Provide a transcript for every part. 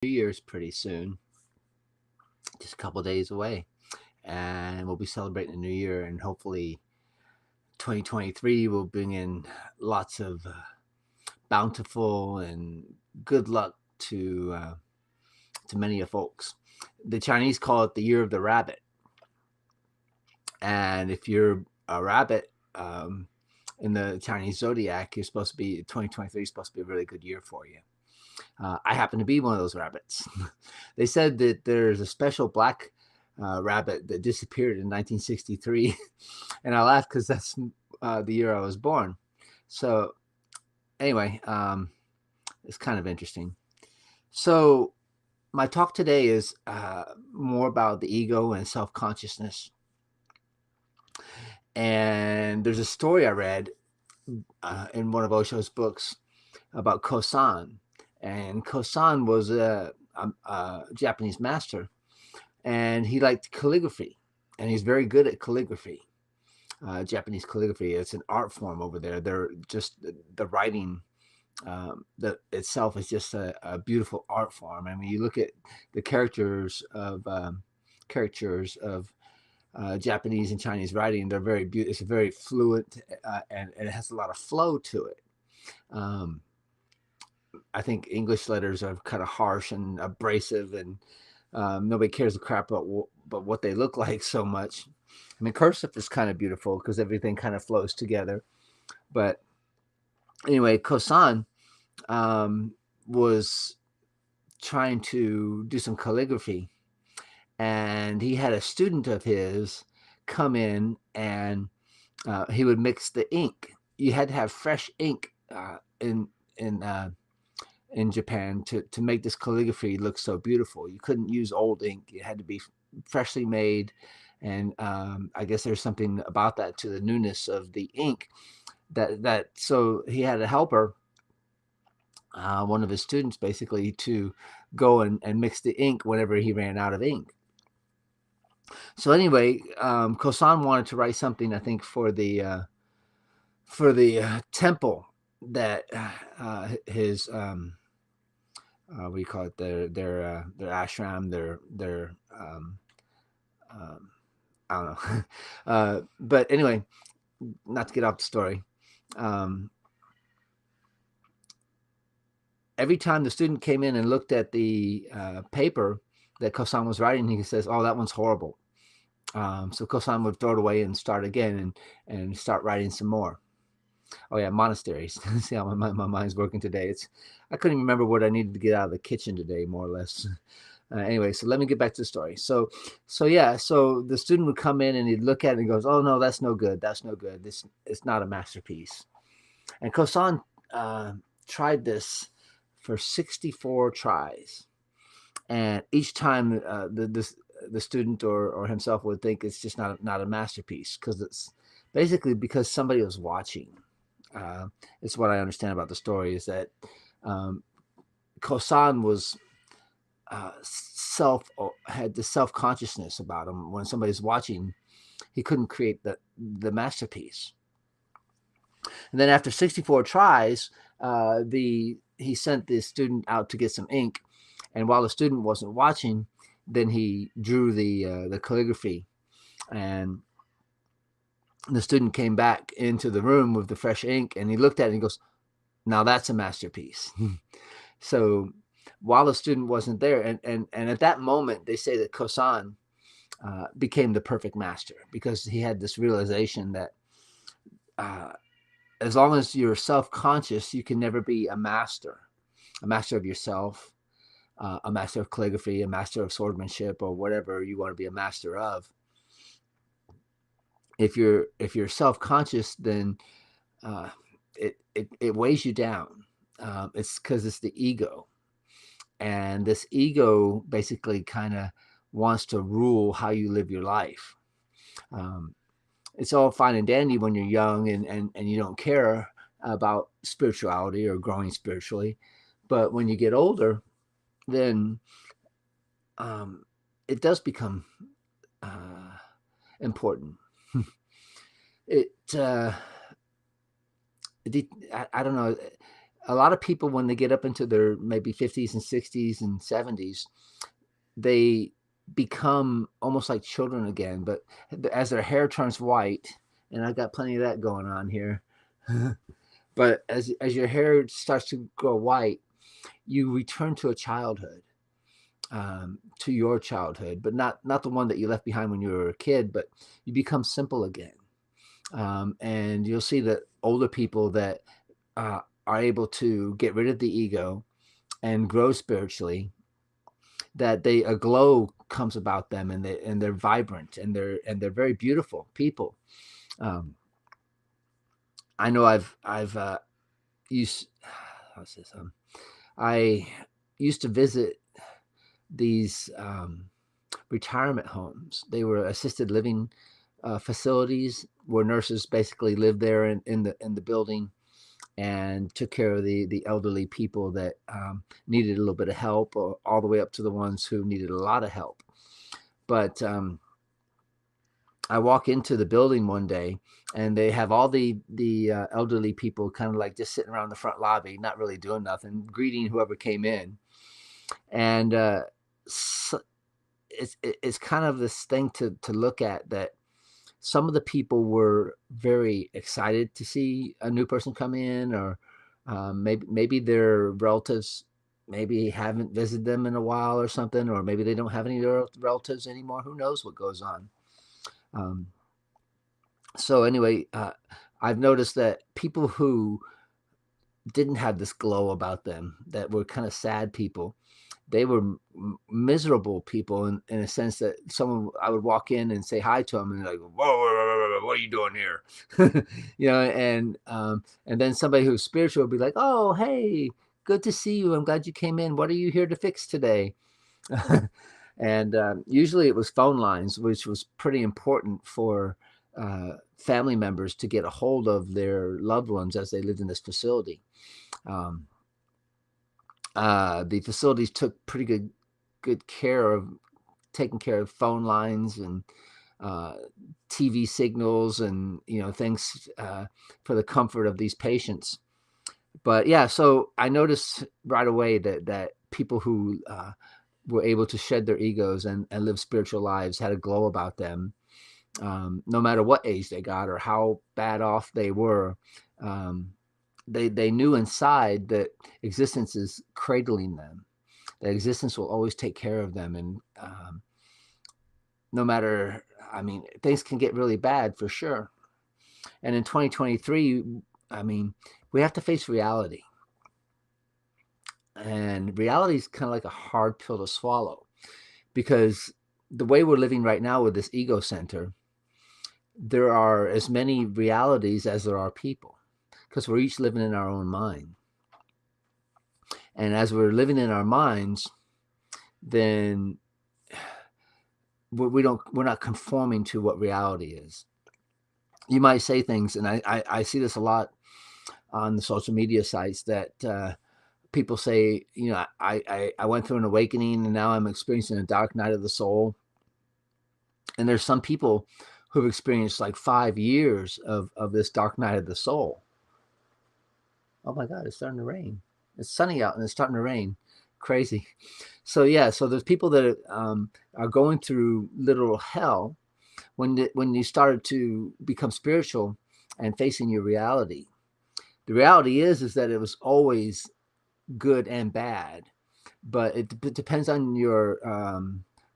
New Year's pretty soon, just a couple days away, and we'll be celebrating the new year. And hopefully, 2023 will bring in lots of bountiful and good luck to many of folks. The Chinese call it the year of the rabbit, and if you're a rabbit in the Chinese zodiac, you're supposed to be 2023 is supposed to be a really good year for you. I happen to be one of those rabbits. They said that there's a special black rabbit that disappeared in 1963, and I laughed because that's the year I was born. So anyway, it's kind of interesting. So my talk today is more about the ego and self-consciousness. And there's a story I read in one of Osho's books about Kosan. And Kosan was a Japanese master, and he liked calligraphy, and he's very good at calligraphy. Japanese calligraphy, it's an art form over there. They're just the writing itself is just a beautiful art form. I mean, you look at the characters of Japanese and Chinese writing; they're very beautiful. It's very fluent, and it has a lot of flow to it. Um, I think English letters are kind of harsh and abrasive, and nobody cares a crap about what they look like so much. I mean, cursive is kind of beautiful because everything kind of flows together. But anyway, Kosan was trying to do some calligraphy, and he had a student of his come in, and he would mix the ink. You had to have fresh ink in Japan to make this calligraphy look so beautiful. You couldn't use old ink. It had to be freshly made. And I guess there's something about that to the newness of the ink so he had a helper, one of his students basically, to go and mix the ink whenever he ran out of ink. So anyway, Kosan wanted to write something, I think, for the temple that his what do you call it, their ashram, their I don't know. But anyway, not to get off the story. Every time the student came in and looked at the paper that Kosan was writing, he says, "Oh, that one's horrible." So Kosan would throw it away and start again and start writing some more. Oh yeah, monasteries. See how my mind's working today. I couldn't even remember what I needed to get out of the kitchen today, more or less. Anyway, so let me get back to the story. So the student would come in and he'd look at it and he goes, "Oh no, that's no good. That's no good. It's not a masterpiece." And Kosan tried this for 64 tries, and each time the student or himself would think it's just not a masterpiece because it's basically because somebody was watching. It's what I understand about the story is that Kosan was had the self-consciousness about him. When somebody's watching, he couldn't create the masterpiece. And then after 64 tries, he sent the student out to get some ink, and while the student wasn't watching, then he drew the calligraphy, and the student came back into the room with the fresh ink, and he looked at it and he goes, "Now that's a masterpiece." So while the student wasn't there, and at that moment, they say that Kosan became the perfect master because he had this realization that as long as you're self-conscious, you can never be a master of yourself, a master of calligraphy, a master of swordsmanship, or whatever you want to be a master of. If you're self-conscious, then it weighs you down. It's because it's the ego, and this ego basically kind of wants to rule how you live your life. It's all fine and dandy when you're young and you don't care about spirituality or growing spiritually, but when you get older, then it does become important. it I don't know. a lot of people, when they get up into their maybe 50s and 60s and 70s, they become almost like children again. But as their hair turns white, and I got plenty of that going on here, but as your hair starts to grow white, you return to a childhood, to your childhood, but not the one that you left behind when you were a kid, but you become simple again. And you'll see that older people that are able to get rid of the ego and grow spiritually, that a glow comes about them, and they're vibrant, and they're very beautiful people. Um, I know I've used how's this I used to visit these retirement homes. They were assisted living facilities where nurses basically lived there in the building and took care of the elderly people that needed a little bit of help, or all the way up to the ones who needed a lot of help. But I walk into the building one day, and they have all the elderly people kind of like just sitting around the front lobby, not really doing nothing, greeting whoever came in. And so it's kind of this thing to look at, that some of the people were very excited to see a new person come in, or maybe their relatives maybe haven't visited them in a while or something, or maybe they don't have any relatives anymore. Who knows what goes on? Um, so anyway, I've noticed that people who didn't have this glow about them, that were kind of sad people, they were miserable people, in a sense that someone, I would walk in and say hi to them, and they're like, whoa, whoa, whoa, whoa, what are you doing here? And then somebody who's spiritual would be like, oh, hey, good to see you. I'm glad you came in. What are you here to fix today? And usually it was phone lines, which was pretty important for family members to get a hold of their loved ones as they lived in this facility. Um, the facilities took pretty good care of taking care of phone lines and uh, TV signals, and things for the comfort of these patients. But yeah, so I noticed right away that people who were able to shed their egos and live spiritual lives had a glow about them, no matter what age they got or how bad off they were. Um, they knew inside that existence is cradling them. That existence will always take care of them, and no matter, I mean, things can get really bad for sure. And in 2023, I mean, we have to face reality, and reality is kind of like a hard pill to swallow, because the way we're living right now with this ego center, there are as many realities as there are people, because we're each living in our own mind. And as we're living in our minds, then we're not conforming to what reality is. You might say things, and I see this a lot on the social media sites, that people say, I went through an awakening, and now I'm experiencing a dark night of the soul. And there's some people who've experienced like 5 years of this dark night of the soul. Oh my God, it's starting to rain. It's sunny out and it's starting to rain. Crazy. So yeah, so there's people that are going through literal hell when you started to become spiritual and facing your reality. The reality is that it was always good and bad, but it depends on your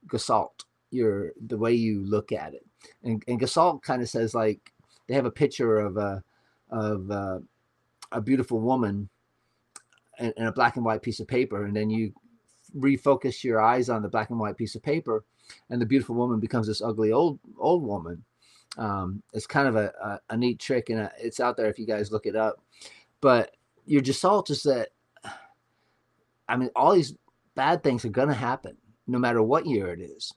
gestalt, the way you look at it. And gestalt kind of says, like, they have a picture of a beautiful woman in a black and white piece of paper, and then you refocus your eyes on the black and white piece of paper, and the beautiful woman becomes this ugly old woman. It's kind of a neat trick, and it's out there if you guys look it up. But your gestalt is that, I mean, all these bad things are going to happen no matter what year it is.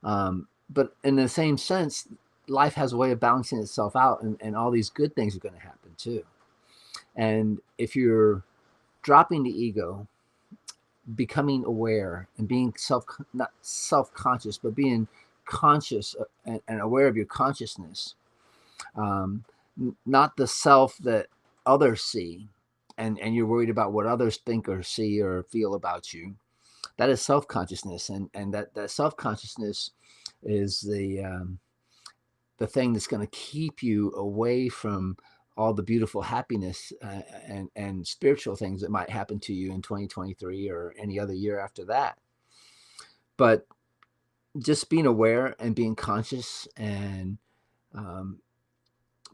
But in the same sense, life has a way of balancing itself out, and all these good things are going to happen too. And if you're dropping the ego, becoming aware, and being not self-conscious, but being conscious and aware of your consciousness, not the self that others see, and you're worried about what others think or see or feel about you. That is self-consciousness, and that self-consciousness is the thing that's going to keep you away from all the beautiful happiness and spiritual things that might happen to you in 2023 or any other year after that. But just being aware and being conscious and um,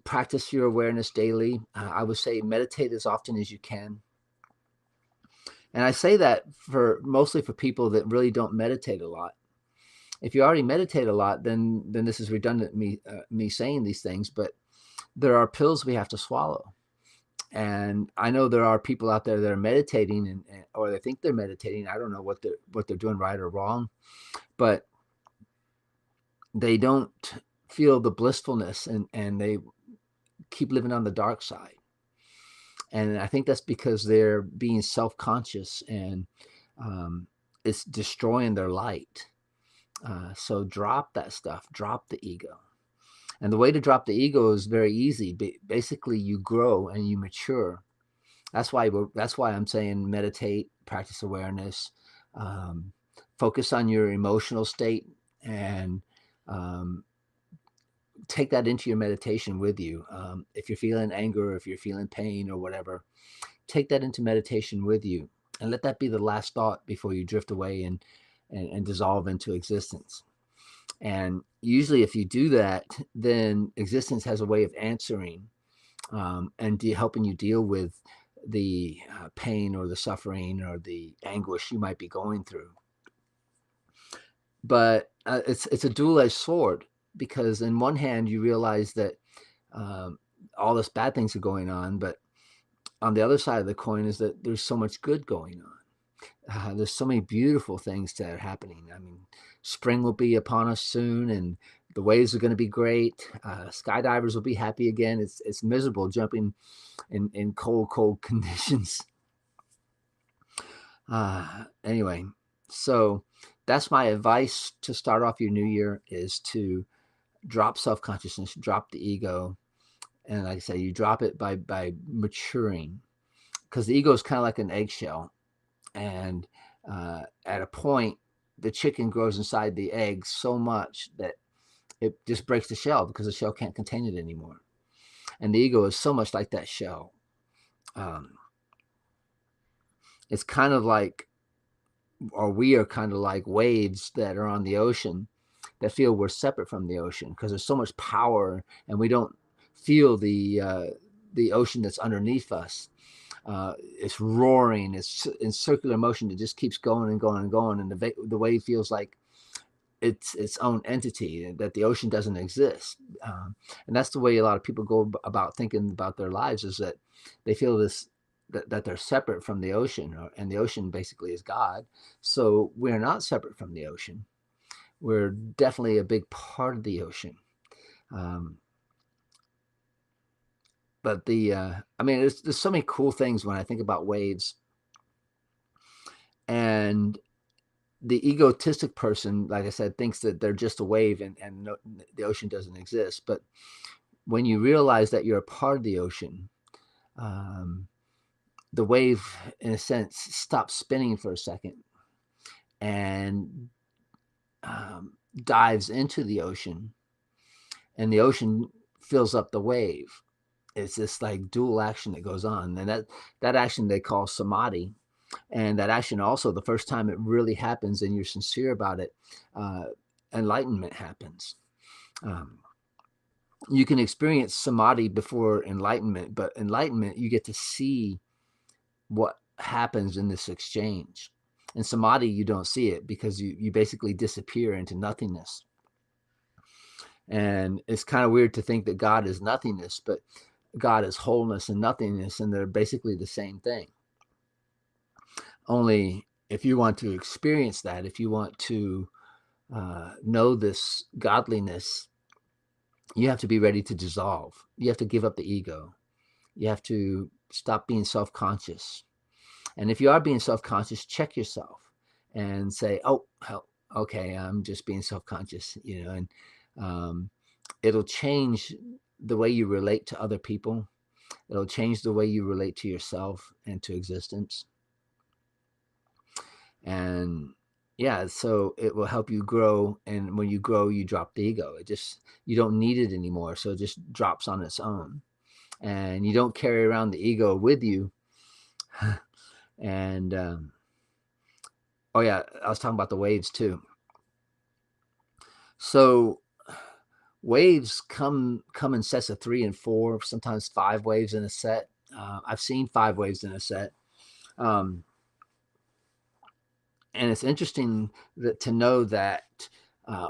practice your awareness daily. I would say meditate as often as you can. And I say that for mostly for people that really don't meditate a lot. If you already meditate a lot, then this is redundant me saying these things, but there are pills we have to swallow. And I know there are people out there that are meditating or they think they're meditating. I don't know what they're doing right or wrong, but they don't feel the blissfulness and they keep living on the dark side. And I think that's because they're being self-conscious and it's destroying their light. So drop that stuff, drop the ego. And the way to drop the ego is very easy. Basically, you grow and you mature. That's why I'm saying meditate, practice awareness, focus on your emotional state, and take that into your meditation with you. If you're feeling anger, or if you're feeling pain or whatever, take that into meditation with you and let that be the last thought before you drift away and dissolve into existence. And usually if you do that, then existence has a way of answering and helping you deal with the pain or the suffering or the anguish you might be going through. But it's a dual-edged sword, because in one hand you realize that all this bad things are going on, but on the other side of the coin is that there's so much good going on. There's so many beautiful things that are happening. I mean, spring will be upon us soon, and the waves are going to be great. Skydivers will be happy again. It's miserable jumping in cold conditions. Anyway, so that's my advice to start off your new year, is to drop self-consciousness, drop the ego. And like I say, you drop it by maturing, because the ego is kind of like an eggshell. And at a point, the chicken grows inside the egg so much that it just breaks the shell, because the shell can't contain it anymore. And the ego is so much like that shell. It's kind of like, or we are kind of like waves that are on the ocean that feel we're separate from the ocean, because there's so much power and we don't feel the ocean that's underneath us. It's roaring, it's in circular motion. It just keeps going and going and going, and the wave feels like it's its own entity, that the ocean doesn't exist. And that's the way a lot of people go about thinking about their lives, is that they feel this, that they're separate from the ocean, and the ocean basically is God. So we're not separate from the ocean. We're definitely a big part of the ocean. But I mean, there's so many cool things when I think about waves. And the egotistic person, like I said, thinks that they're just a wave and no, the ocean doesn't exist. But when you realize that you're a part of the ocean, the wave, in a sense, stops spinning for a second and dives into the ocean, and the ocean fills up the wave. It's this like dual action that goes on, and that action they call samadhi. And that action also, the first time it really happens and you're sincere about it, enlightenment happens. You can experience samadhi before enlightenment, but enlightenment, you get to see what happens in this exchange. In samadhi, you don't see it, because you basically disappear into nothingness. And it's kind of weird to think that God is nothingness, but God is wholeness and nothingness, and they're basically the same thing. Only if you want to experience that, if you want to know this godliness, you have to be ready to dissolve. You have to give up the ego. You have to stop being self-conscious. And if you are being self-conscious, check yourself and say, oh, okay, I'm just being self-conscious, and it'll change the way you relate to other people. It'll change the way you relate to yourself and to existence. And yeah, so it will help you grow. And when you grow, you drop the ego. You don't need it anymore. So it just drops on its own. And you don't carry around the ego with you. And oh yeah, I was talking about the waves too. So waves come in sets of 3 and 4, sometimes 5 waves in a set. I've seen 5 waves in a set. And it's interesting to know that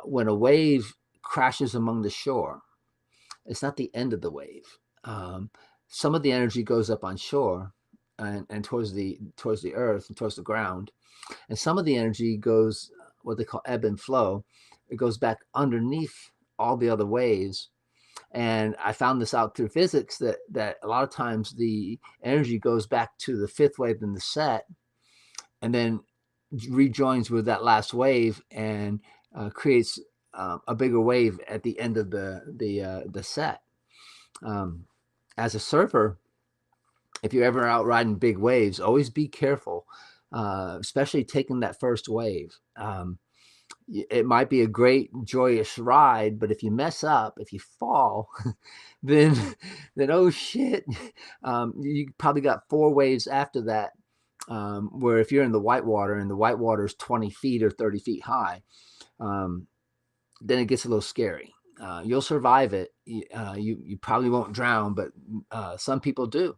when a wave crashes among the shore, it's not the end of the wave. Some of the energy goes up on shore and towards the earth and towards the ground, and some of the energy goes what they call ebb and flow. It goes back underneath all the other waves. And I found this out through physics that a lot of times the energy goes back to the 5th wave in the set, and then rejoins with that last wave and creates a bigger wave at the end of the set. As a surfer, if you're ever out riding big waves, always be careful, especially taking that first wave. It might be a great, joyous ride, but if you mess up, if you fall, then oh shit, you probably got 4 waves after that. Where if you're in the white water and the white water is 20 feet or 30 feet high, then it gets a little scary. You'll survive it. You probably won't drown, but some people do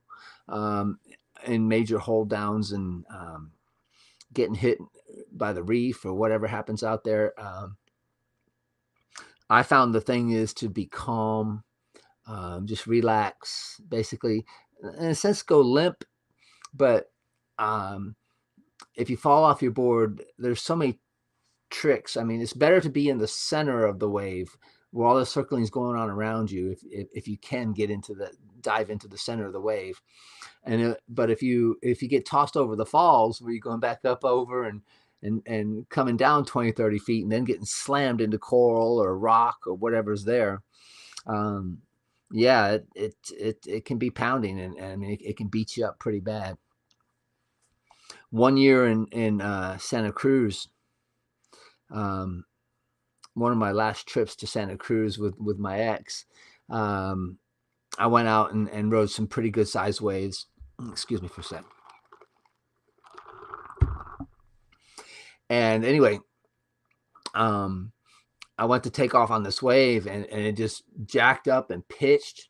in major hold downs and getting hit by the reef or whatever happens out there. I found the thing is to be calm, just relax, basically, in a sense, go limp. But if you fall off your board, there's so many tricks. I mean, it's better to be in the center of the wave where all the circling is going on around you. If you can dive into the center of the wave, but if you get tossed over the falls where you're going back up over and coming down 20, 30 feet and then getting slammed into coral or rock or whatever's there, yeah, it can be pounding, and I mean it can beat you up pretty bad. One year in Santa Cruz, one of my last trips to Santa Cruz with my ex, I went out and rode some pretty good size waves. Excuse me for a sec. And anyway, I went to take off on this wave, and it just jacked up and pitched,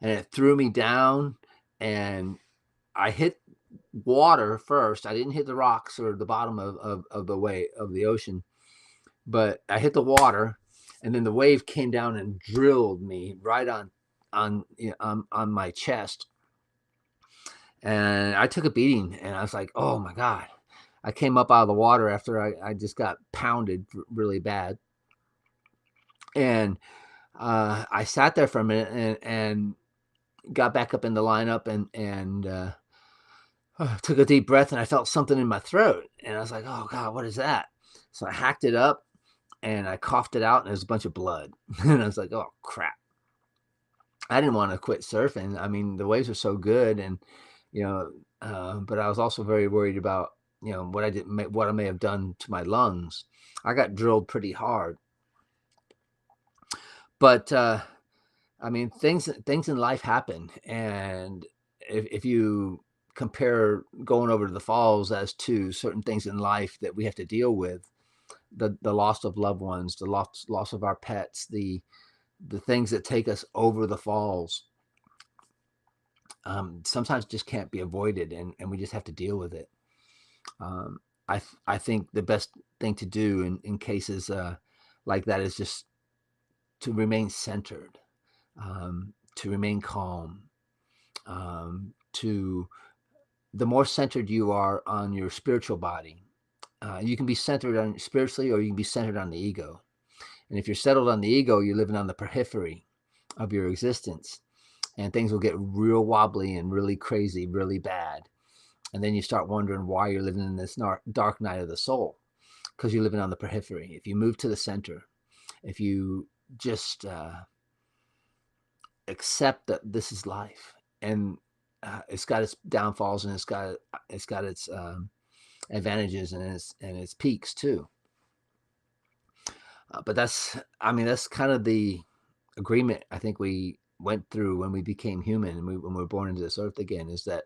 and it threw me down, and I hit water first. I didn't hit the rocks or the bottom of the ocean, but I hit the water, and then the wave came down and drilled me right on my chest, and I took a beating, and I was like, oh my God. I came up out of the water after I just got pounded really bad. And I sat there for a minute and got back up in the lineup and took a deep breath, and I felt something in my throat. And I was like, oh God, what is that? So I hacked it up and I coughed it out, and there's a bunch of blood. And I was like, oh crap. I didn't want to quit surfing. I mean, the waves are so good, and but I was also very worried about what I may have done to my lungs. I got drilled pretty hard, but I mean, things in life happen, and if you compare going over to the falls as to certain things in life that we have to deal with, the loss of loved ones, the loss of our pets, the things that take us over the falls, sometimes just can't be avoided, and we just have to deal with it. I think the best thing to do in cases like that is just to remain centered, to remain calm. The more centered you are on your spiritual body, you can be centered on spiritually, or you can be centered on the ego. And if you're settled on the ego, you're living on the periphery of your existence, and things will get real wobbly and really crazy, really bad. And then you start wondering why you're living in this dark night of the soul, because you're living on the periphery. If you move to the center, if you just accept that this is life, and it's got its downfalls, and it's got its advantages and its peaks too. But I mean, that's kind of the agreement I think we went through when we became human and when we were born into this earth again, is that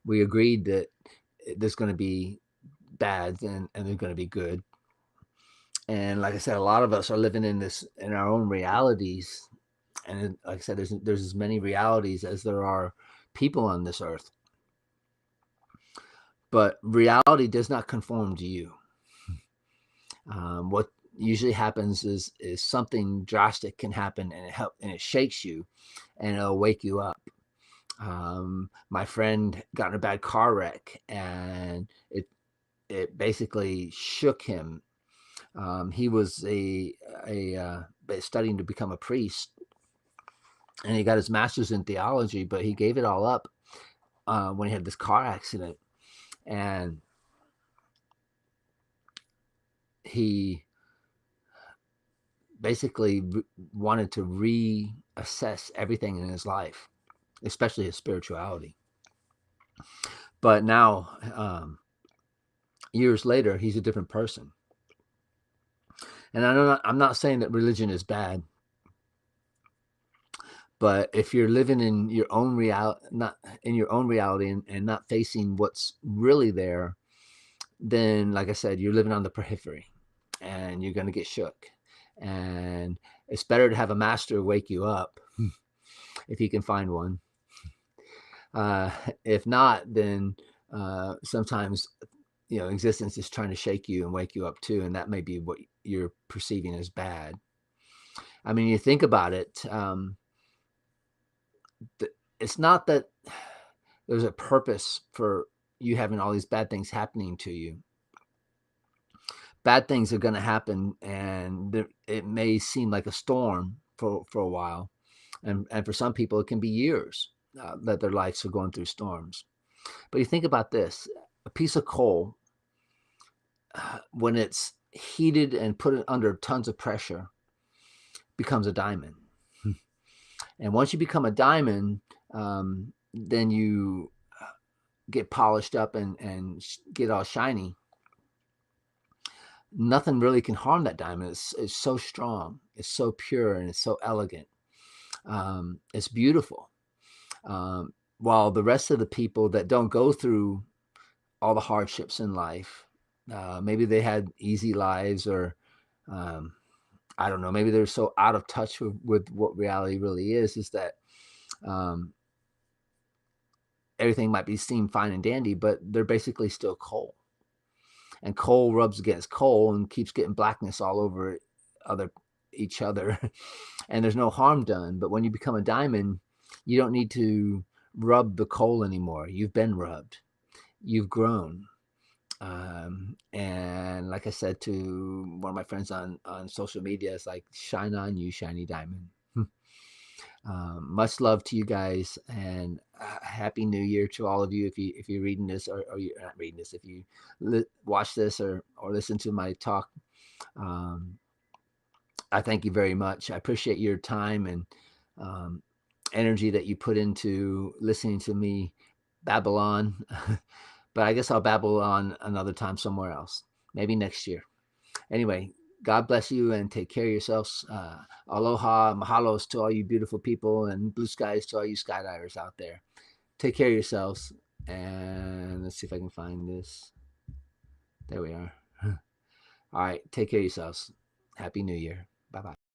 we agreed that there's going to be bad and there's going to be good. And like I said, a lot of us are living in our own realities. And like I said, there's as many realities as there are people on this earth. But reality does not conform to you. What usually happens is something drastic can happen, and it shakes you, and it'll wake you up. My friend got in a bad car wreck, and it basically shook him. He was studying to become a priest, and he got his master's in theology, but he gave it all up when he had this car accident, and he basically wanted to reassess everything in his life, especially his spirituality. But now, years later, he's a different person. And I'm not saying that religion is bad, but if you're living in your own reality, and not facing what's really there, then, like I said, you're living on the periphery, and you're going to get shook. And it's better to have a master wake you up if you can find one. If not, then sometimes existence is trying to shake you and wake you up too, and that may be what you're perceiving as bad. I mean, you think about it. It's not that there's a purpose for you having all these bad things happening to you. Bad things are going to happen, and it may seem like a storm for a while, and for some people it can be years that their lives are going through storms. But you think about this: a piece of coal, when it's heated and put under tons of pressure, becomes a diamond. And once you become a diamond, then you get polished up and get all shiny. Nothing really can harm that diamond. It's so strong, it's so pure, and it's so elegant. It's beautiful. While the rest of the people that don't go through all the hardships in life, maybe they had easy lives, or I don't know, maybe they're so out of touch with what reality really is that everything might be seen fine and dandy, but they're basically still coal. And coal rubs against coal and keeps getting blackness all over each other, and there's no harm done. But when you become a diamond, you don't need to rub the coal anymore. You've been rubbed. You've grown. And like I said to one of my friends on social media, it's like, shine on, you shiny diamond. Much love to you guys, and happy New Year to all of you. If you're reading this, or you're not reading this, if you watch this or listen to my talk, I thank you very much. I appreciate your time and energy that you put into listening to me babble on. But I guess I'll babble on another time somewhere else, maybe next year. Anyway, God bless you, and take care of yourselves. Aloha, mahalos to all you beautiful people, and blue skies to all you skydivers out there. Take care of yourselves, and let's see if I can find this. There we are. All right, take care of yourselves. Happy New Year. Bye-bye.